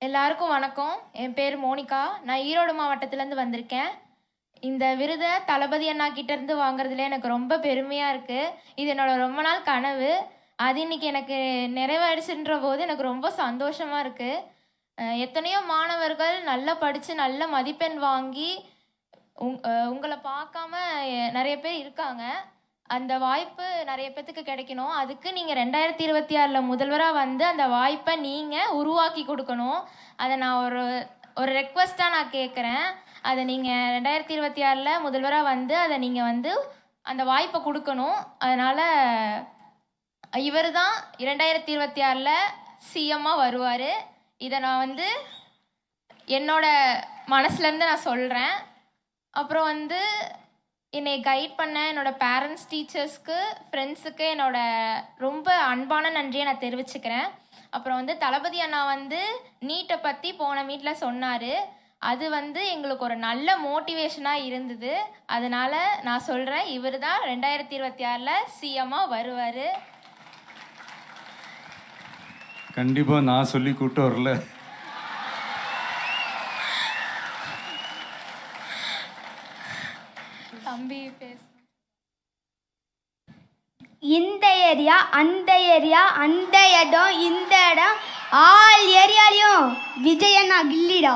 எல்லாருக்கும் வணக்கம். என் பேர் மோனிகா. நான் ஈரோடு மாவட்டத்திலேருந்து வந்திருக்கேன். இந்த விருதை தளபதி அண்ணா கிட்டேருந்து வாங்குறதுல எனக்கு ரொம்ப பெருமையாக இருக்குது. இது என்னோட ரொம்ப நாள் கனவு. அது இன்னைக்கு எனக்கு நிறைவேறிச்சுன்ற போது எனக்கு ரொம்ப சந்தோஷமாக இருக்குது. எத்தனையோ மாணவர்கள் நல்லா படித்து நல்ல மதிப்பெண் வாங்கி உங்களை பார்க்காம நிறைய பேர் இருக்காங்க. அந்த வாய்ப்பு நிறைய பேத்துக்கு கிடைக்கணும். அதுக்கு நீங்கள் 2026 முதல்வராக வந்து அந்த வாய்ப்பை நீங்கள் உருவாக்கி கொடுக்கணும். அதை நான் ஒரு ரெக்வஸ்ட்டாக நான் கேட்குறேன். அதை நீங்கள் 2026 முதல்வராக வந்து அதை நீங்கள் வந்து அந்த வாய்ப்பை கொடுக்கணும். அதனால் இவர் தான் 2026 சிஎம்மாக வருவார். இதை நான் வந்து என்னோட மனசுலேருந்து நான் சொல்கிறேன். அப்புறம் வந்து என்னை கைட் பண்ண என்னோடய பேரண்ட்ஸ், டீச்சர்ஸ்க்கு, ஃப்ரெண்ட்ஸுக்கு என்னோட ரொம்ப அன்பான நன்றியை நான் தெரிவிச்சுக்கிறேன். அப்புறம் வந்து தளபதி அண்ணா வந்து நீட்டை பற்றி போன மீட்டில் சொன்னார். அது வந்து எங்களுக்கு ஒரு நல்ல மோட்டிவேஷனாக இருந்தது. அதனால் நான் சொல்கிறேன், இவர் தான் 2026 சிஎம்மாக வருவார். கண்டிப்பாக நான் சொல்லி கூப்பிட்டு வரல. தம்பி பேசு. இந்த ஏரியா, அந்த ஏரியா, அந்த இடம், இந்த இடம், ஆல் ஏரியாலையும் விஜயண்ணா கில்லிடா.